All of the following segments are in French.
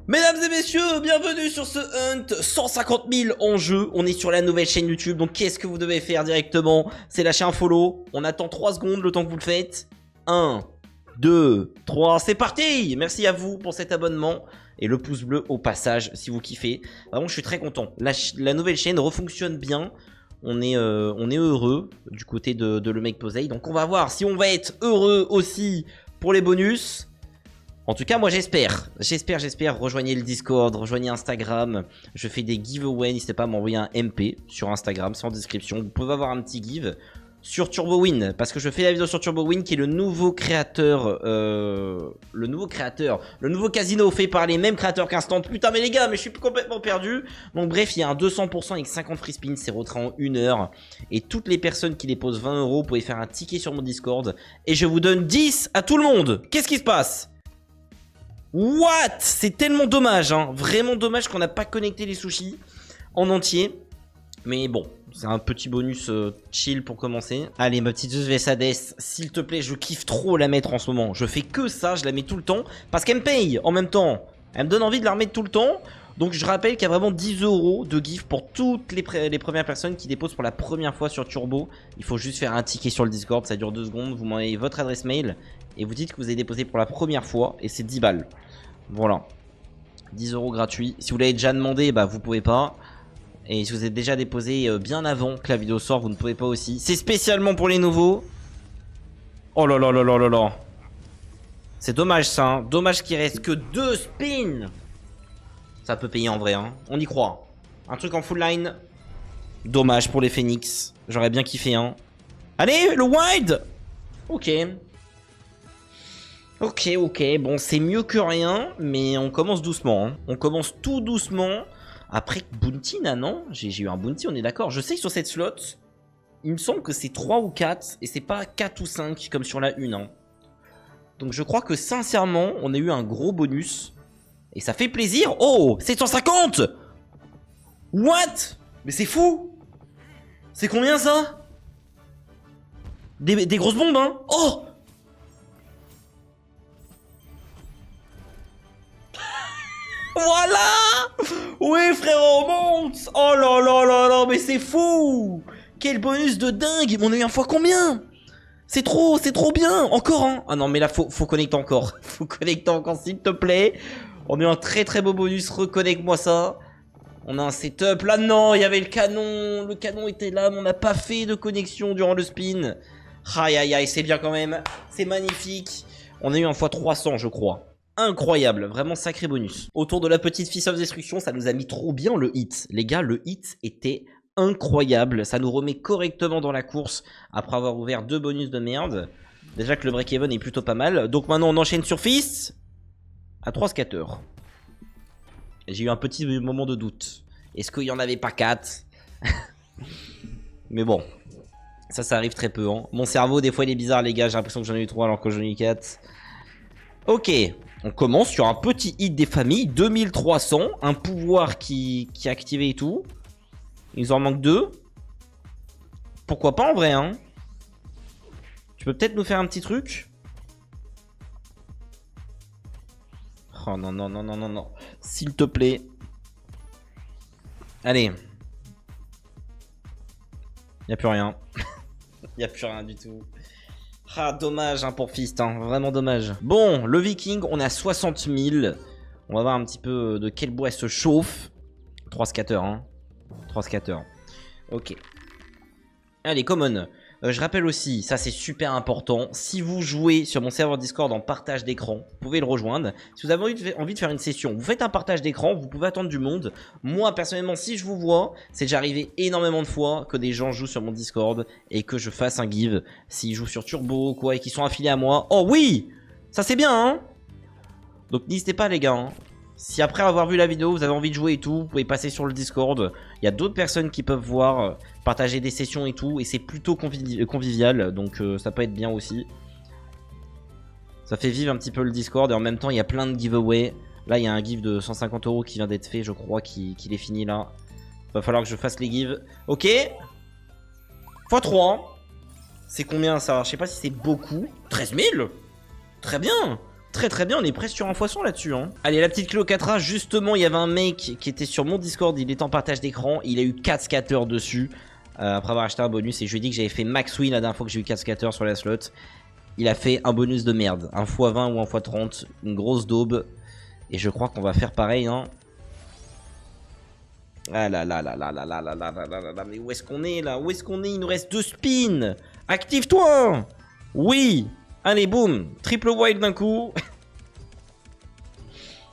Mesdames et messieurs, bienvenue sur ce Hunt 150 000 en jeu. On est sur la nouvelle chaîne YouTube, donc qu'est-ce que vous devez faire directement? C'est lâcher un follow. On attend 3 secondes le temps que vous le faites. 1, 2, 3, c'est parti! Merci à vous pour cet abonnement. Et le pouce bleu au passage si vous kiffez. Vraiment, je suis très content. La nouvelle chaîne refonctionne bien. On est heureux du côté de le mec Posey. Donc on va voir si on va être heureux aussi pour les bonus. En tout cas, moi j'espère. J'espère. Rejoignez le Discord, rejoignez Instagram. Je fais des giveaways. N'hésitez pas à m'envoyer un MP sur Instagram, c'est en description. Vous pouvez avoir un petit give sur TurboWin. Parce que je fais la vidéo sur TurboWin qui est le nouveau créateur. Le nouveau casino fait par les mêmes créateurs qu'Instant. Putain, mais les gars, mais je suis complètement perdu. Donc bref, il y a un 200% avec 50 free spins. C'est retrait en 1 heure. Et toutes les personnes qui déposent 20 €, vous pouvez faire un ticket sur mon Discord. Et je vous donne 10 à tout le monde. Qu'est-ce qui se passe ? What? C'est tellement dommage, hein. Vraiment dommage qu'on n'a pas connecté les sushis en entier. Mais bon, c'est un petit bonus chill pour commencer. Allez, ma petite Zeus Vesades, s'il te plaît, je kiffe trop la mettre en ce moment. Je fais que ça, je la mets tout le temps. Parce qu'elle me paye en même temps. Elle me donne envie de la remettre tout le temps. Donc je rappelle qu'il y a vraiment 10 € de gift pour toutes les premières personnes qui déposent pour la première fois sur Turbo. Il faut juste faire un ticket sur le Discord, ça dure 2 secondes. Vous m'envoyez votre adresse mail et vous dites que vous avez déposé pour la première fois. Et c'est 10 balles. Voilà, 10 € gratuits. Si vous l'avez déjà demandé, bah vous pouvez pas. Et si vous êtes déjà déposé bien avant que la vidéo sorte, vous ne pouvez pas aussi. C'est spécialement pour les nouveaux. Oh là là là là là là. C'est dommage ça, hein. Dommage qu'il reste que 2 spins. Ça peut payer en vrai, hein. On y croit. Un truc en full line. Dommage pour les Phoenix. J'aurais bien kiffé, hein. Allez, le wide. Ok. Ok, bon c'est mieux que rien, mais on commence doucement, hein. On commence tout doucement. Après Bounty, non? J'ai eu un Bounty, on est d'accord. Je sais que sur cette slot, il me semble que c'est 3 ou 4, et c'est pas 4 ou 5 comme sur la 1, hein. Donc je crois que sincèrement, on a eu un gros bonus. Et ça fait plaisir. Oh, 750. What? Mais c'est fou. C'est combien ça? Des grosses bombes, hein. Oh. Voilà. Oui frérot, monte. Oh là là là là, mais c'est fou. Quel bonus de dingue. On a eu un fois combien? C'est trop bien. Encore, hein. Ah non mais là faut connecter encore. Faut connecter encore s'il te plaît. On a eu un très beau bonus, reconnecte-moi ça. On a un setup, là non, il y avait le canon était là, mais on n'a pas fait de connexion durant le spin. Aïe aïe aïe, c'est bien quand même, c'est magnifique. On a eu un x300 je crois. Incroyable, vraiment sacré bonus. Autour de la petite Fist of Destruction, ça nous a mis trop bien le hit. Les gars, le hit était incroyable, ça nous remet correctement dans la course après avoir ouvert 2 bonus de merde. Déjà que le break-even est plutôt pas mal. Donc maintenant on enchaîne sur Fist. À 3 scatters. J'ai eu un petit moment de doute. Est-ce qu'il n'y en avait pas 4? Mais bon. Ça arrive très peu, hein. Mon cerveau, des fois, il est bizarre, les gars. J'ai l'impression que j'en ai eu 3 alors que j'en ai eu 4. Ok. On commence sur un petit hit des familles. 2300. Un pouvoir qui est activé et tout. Il nous en manque 2. Pourquoi pas en vrai, hein? Tu peux peut-être nous faire un petit truc? Oh non. S'il te plaît. Allez. Y'a plus rien. Y'a plus rien du tout. Ah, dommage hein, pour Fist, hein. Vraiment dommage. Bon, le Viking, on a 60 000. On va voir un petit peu de quel bois elle se chauffe. 3 scatters, hein. 3 scatters. Ok. Allez, common. Je rappelle aussi, ça c'est super important, si vous jouez sur mon serveur Discord en partage d'écran, vous pouvez le rejoindre. Si vous avez envie de faire une session, vous faites un partage d'écran, vous pouvez attendre du monde. Moi personnellement, si je vous vois, c'est déjà arrivé énormément de fois que des gens jouent sur mon Discord et que je fasse un give. S'ils jouent sur Turbo quoi et qu'ils sont affiliés à moi, oh oui, ça c'est bien hein. Donc n'hésitez pas les gars, hein. Si après avoir vu la vidéo vous avez envie de jouer et tout, vous pouvez passer sur le Discord. Il y a d'autres personnes qui peuvent voir, partager des sessions et tout. Et c'est plutôt convivial, donc ça peut être bien aussi. Ça fait vivre un petit peu le Discord. Et en même temps il y a plein de giveaways. Là il y a un give de 150 € qui vient d'être fait, je crois qu'il est fini là. Va falloir que je fasse les gives. Ok. x3. C'est combien ça? Je sais pas si c'est beaucoup. 13 000. Très bien. très très bien, on est presque sur un poisson là-dessus. Hein. Allez, la petite Cléocatra, justement, il y avait un mec qui était sur mon Discord, il est en partage d'écran, il a eu 4 scatters dessus, après avoir acheté un bonus, et je lui ai dit que j'avais fait max win la dernière fois que j'ai eu 4 scatters sur la slot. Il a fait un bonus de merde, un x20 ou un x30, une grosse daube, et je crois qu'on va faire pareil, hein. Ah là là là là là là là là là là là, mais où est-ce qu'on est là? Où est-ce qu'on est? Il nous reste 2 spins. Active-toi. Oui. Allez, boum. Triple wild d'un coup.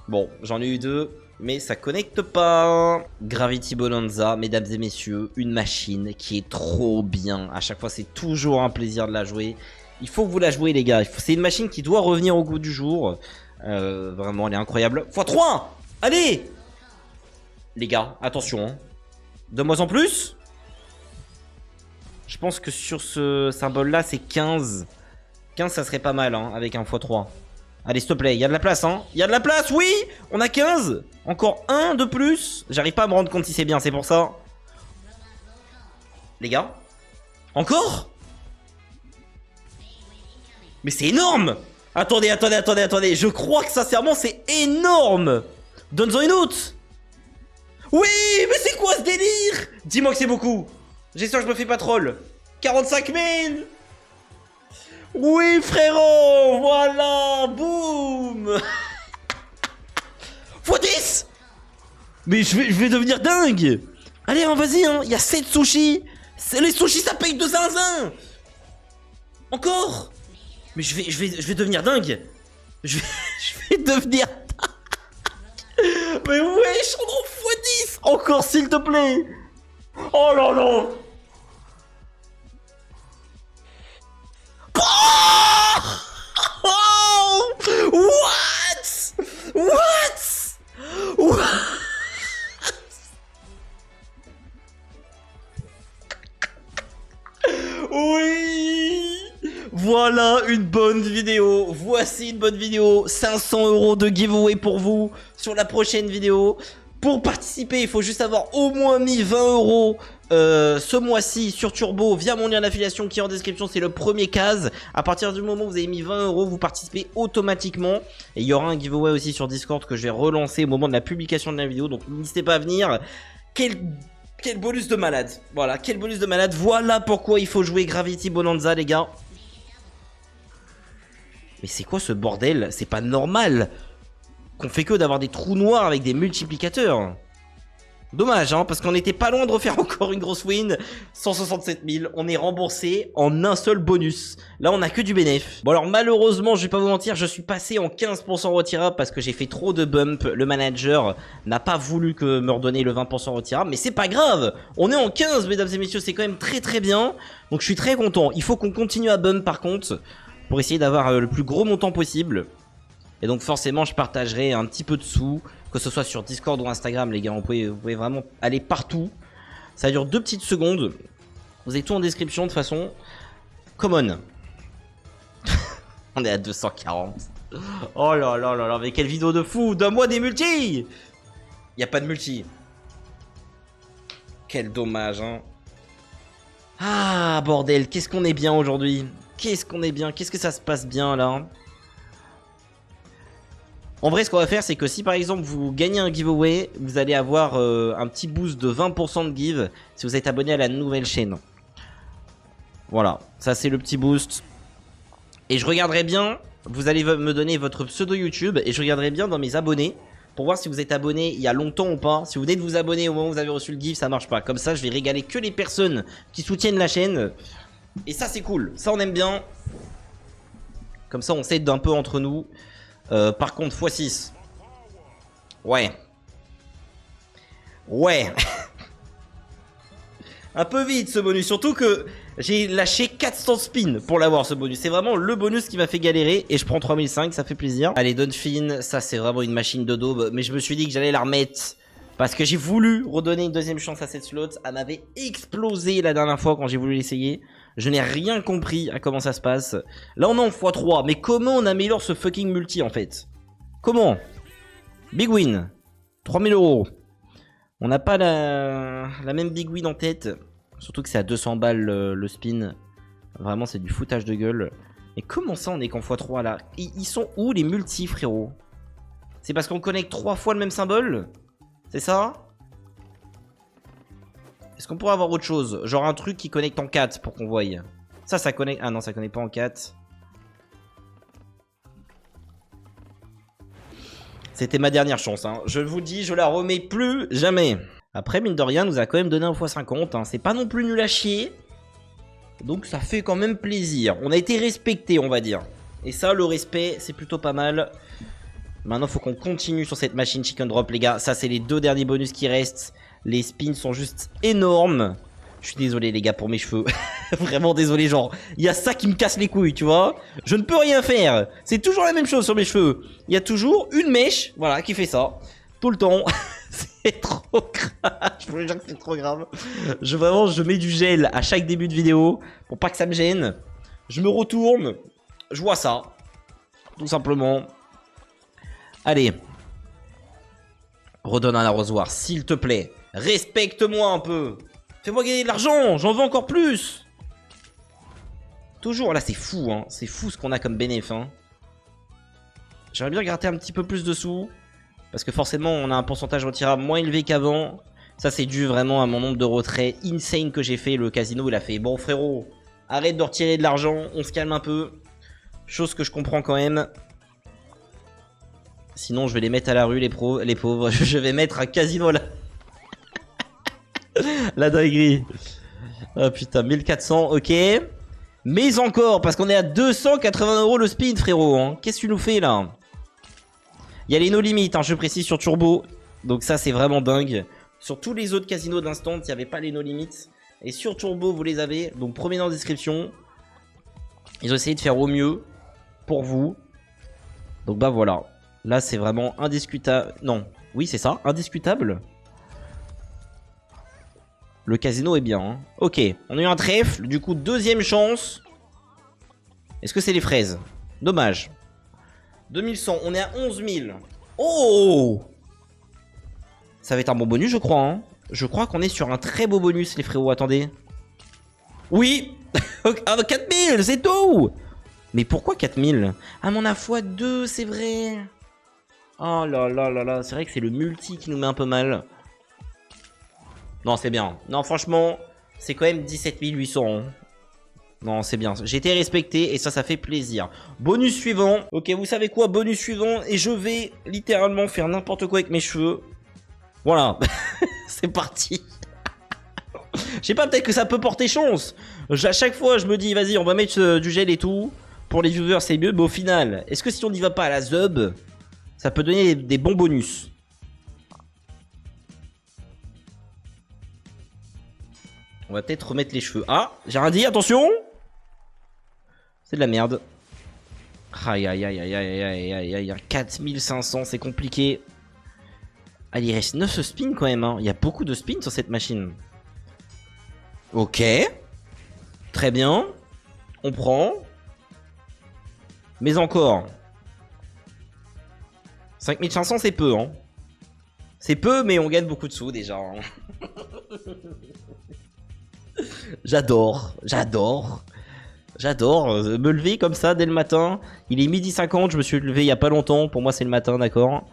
Bon, j'en ai eu 2, mais ça connecte pas. Gravity Bonanza, mesdames et messieurs, une machine qui est trop bien. À chaque fois, c'est toujours un plaisir de la jouer. Il faut que vous la jouez, les gars. C'est une machine qui doit revenir au goût du jour. Vraiment, elle est incroyable. x3. Allez. Les gars, attention. Hein. Donne-moi en plus. Je pense que sur ce symbole-là, c'est 15. 15, ça serait pas mal, hein, avec un x3. Allez, s'il te plaît, il y a de la place, hein. Il y a de la place, oui. On a 15. Encore un de plus. J'arrive pas à me rendre compte si c'est bien, c'est pour ça. Les gars. Encore. Mais c'est énorme. Attendez, attendez, attendez, attendez. Je crois que sincèrement, c'est énorme. Donne-en une autre. Oui, mais c'est quoi ce délire? Dis-moi que c'est beaucoup. J'espère que je me fais pas troll. 45 000. Oui, frérot. Voilà, boum. x10. Mais je vais devenir dingue. Allez, hein, vas-y, hein. Il y a 7 sushis. Les sushis, ça paye de zinzin. Encore. Mais je vais devenir dingue. Je vais devenir... Mais wesh, on en x10. Encore, s'il te plaît. Oh là là. Oh, what? What? What? Oui. Voilà une bonne vidéo. Voici une bonne vidéo. 500 € de giveaway pour vous sur la prochaine vidéo. Pour participer, il faut juste avoir au moins mis 20 € ce mois-ci sur Turbo via mon lien d'affiliation qui est en description. C'est le premier case. À partir du moment où vous avez mis 20 €, vous participez automatiquement. Et il y aura un giveaway aussi sur Discord que je vais relancer au moment de la publication de la vidéo. Donc n'hésitez pas à venir. Quel bonus de malade. Voilà, quel bonus de malade. Voilà pourquoi il faut jouer Gravity Bonanza, les gars. Mais c'est quoi ce bordel? C'est pas normal qu'on fait que d'avoir des trous noirs avec des multiplicateurs. Dommage, hein, parce qu'on était pas loin de refaire encore une grosse win. 167 000, on est remboursé en un seul bonus. Là, on a que du bénéf. Bon, alors malheureusement, je vais pas vous mentir, je suis passé en 15% retirable parce que j'ai fait trop de bump. Le manager n'a pas voulu que me redonner le 20% retirable, mais c'est pas grave. On est en 15, mesdames et messieurs, c'est quand même très très bien. Donc je suis très content. Il faut qu'on continue à bump par contre, pour essayer d'avoir le plus gros montant possible. Et donc forcément je partagerai un petit peu de sous, que ce soit sur Discord ou Instagram, les gars, vous pouvez vraiment aller partout. Ça dure 2 petites secondes. Vous avez tout en description de toute façon. Come on. On est à 240. Oh là là là là, mais quelle vidéo de fou. Donne-moi des multis. Il n'y a pas de multi. Quel dommage, hein. Ah bordel, qu'est-ce qu'on est bien aujourd'hui. Qu'est-ce qu'on est bien, qu'est-ce que ça se passe bien là. En vrai, ce qu'on va faire, c'est que si par exemple vous gagnez un giveaway, vous allez avoir un petit boost de 20% de give si vous êtes abonné à la nouvelle chaîne. Voilà, ça c'est le petit boost. Et je regarderai bien, vous allez me donner votre pseudo YouTube et je regarderai bien dans mes abonnés pour voir si vous êtes abonné il y a longtemps ou pas. Si vous venez de vous abonner au moment où vous avez reçu le give, ça marche pas. Comme ça, je vais régaler que les personnes qui soutiennent la chaîne. Et ça c'est cool, ça on aime bien. Comme ça on s'aide un peu entre nous. Par contre x6. Ouais. Ouais. Un peu vite ce bonus. Surtout que j'ai lâché 400 spins pour l'avoir ce bonus. C'est vraiment le bonus qui m'a fait galérer. Et je prends 3005, ça fait plaisir. Allez, Donphin, ça c'est vraiment une machine de daube. Mais je me suis dit que j'allais la remettre. Parce que j'ai voulu redonner une deuxième chance à cette slot. Elle m'avait explosé la dernière fois quand j'ai voulu l'essayer. Je n'ai rien compris à comment ça se passe. Là on est en x3. Mais comment on améliore ce fucking multi en fait? Comment? Big win. 3000 €. On n'a pas la même big win en tête. Surtout que c'est à 200 balles le spin. Vraiment c'est du foutage de gueule. Mais comment ça on est qu'en x3 là? Ils sont où les multis, frérot? C'est parce qu'on connecte 3 fois le même symbole? C'est ça? Est-ce qu'on pourrait avoir autre chose? Genre un truc qui connecte en 4 pour qu'on voie. Ça connecte... Ah non, ça connecte pas en 4. C'était ma dernière chance, hein. Je vous dis, je la remets plus jamais. Après, mine de rien, nous a quand même donné un x50. Hein. C'est pas non plus nul à chier. Donc ça fait quand même plaisir. On a été respecté, on va dire. Et ça, le respect, c'est plutôt pas mal. Maintenant, faut qu'on continue sur cette machine Chicken Drop, les gars. Ça, c'est les 2 derniers bonus qui restent. Les spins sont juste énormes. Je suis désolé, les gars, pour mes cheveux. Vraiment désolé, genre, il y a ça qui me casse les couilles, tu vois. Je ne peux rien faire. C'est toujours la même chose sur mes cheveux. Il y a toujours une mèche, voilà, qui fait ça. Tout le temps. C'est trop grave. Je vous jure que c'est trop grave. Vraiment, je mets du gel à chaque début de vidéo pour pas que ça me gêne. Je me retourne. Je vois ça. Tout simplement. Allez. Redonne un arrosoir, s'il te plaît. Respecte-moi un peu. Fais-moi gagner de l'argent. J'en veux encore plus. Toujours. Là, c'est fou. Hein. C'est fou ce qu'on a comme bénéf. Hein. J'aimerais bien gratter un petit peu plus de sous. Parce que forcément, on a un pourcentage retirable moins élevé qu'avant. Ça, c'est dû vraiment à mon nombre de retraits insane que j'ai fait. Le casino, il a fait, bon frérot, arrête de retirer de l'argent. On se calme un peu. Chose que je comprends quand même. Sinon, je vais les mettre à la rue, les pauvres. Je vais mettre un casino là. La dinguerie. Oh putain, 1400, ok. Mais encore, parce qu'on est à 280 € le spin, frérot. Hein. Qu'est-ce que tu nous fais là? Il y a les no limites, hein, je précise, sur Turbo. Donc ça, c'est vraiment dingue. Sur tous les autres casinos d'instant, il n'y avait pas les no limites. Et sur Turbo, vous les avez. Donc premier dans la description. Ils ont essayé de faire au mieux pour vous. Donc bah voilà. Là, c'est vraiment indiscutable. Non, oui, c'est ça, indiscutable. Le casino est bien. Hein. Ok, on a eu un trèfle. Du coup, deuxième chance. Est-ce que c'est les fraises? Dommage. 2100, on est à 11 000. Oh! Ça va être un bon bonus, je crois. Hein. Je crois qu'on est sur un très beau bonus, les frérots. Attendez. Oui! 4000, c'est tout! Mais pourquoi 4000? Ah, mais on a x2, c'est vrai. Oh là là là là, c'est vrai que c'est le multi qui nous met un peu mal. Non, c'est bien. Non, franchement, c'est quand même 17 800. Hein. Non, c'est bien. J'ai été respecté et ça fait plaisir. Bonus suivant. Ok, vous savez quoi? Bonus suivant. Et je vais littéralement faire n'importe quoi avec mes cheveux. Voilà. C'est parti. Je sais pas, peut-être que ça peut porter chance. À chaque fois, je me dis, vas-y, on va mettre du gel et tout. Pour les viewers, c'est mieux. Mais au final, est-ce que si on n'y va pas à la zub, ça peut donner des bons bonus? On va peut-être remettre les cheveux. Ah, j'ai rien dit, attention! C'est de la merde. Aïe aïe aïe aïe aïe aïe aïe aïe. 4500, c'est compliqué. Ah, il reste 9 spins quand même. Hein. Il y a beaucoup de spins sur cette machine. Ok. Très bien. On prend. Mais encore. 5500, c'est peu. Hein. C'est peu, mais on gagne beaucoup de sous déjà. Hein. J'adore. J'adore. J'adore me lever comme ça dès le matin. Il est 12h50, je me suis levé il n'y a pas longtemps. Pour moi c'est le matin, d'accord.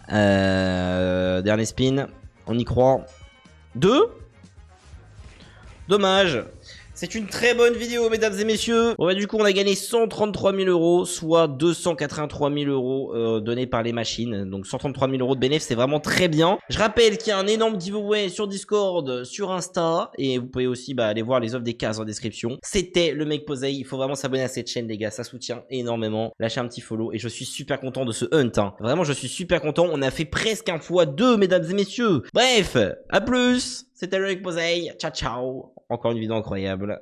Dernier spin. On y croit. 2. Dommage. C'est une très bonne vidéo, mesdames et messieurs. Bon, bah, du coup, on a gagné 133 000 €, soit 283 000 € donnés par les machines. Donc, 133 000 € de bénéfice, c'est vraiment très bien. Je rappelle qu'il y a un énorme giveaway sur Discord, sur Insta. Et vous pouvez aussi aller voir les offres des cases en description. C'était le mec Posey. Il faut vraiment s'abonner à cette chaîne, les gars. Ça soutient énormément. Lâchez un petit follow. Et je suis super content de ce hunt. Hein. Vraiment, je suis super content. On a fait presque un x2, mesdames et messieurs. Bref, à plus. C'était le mec Posey. Ciao, ciao. Encore une vidéo incroyable.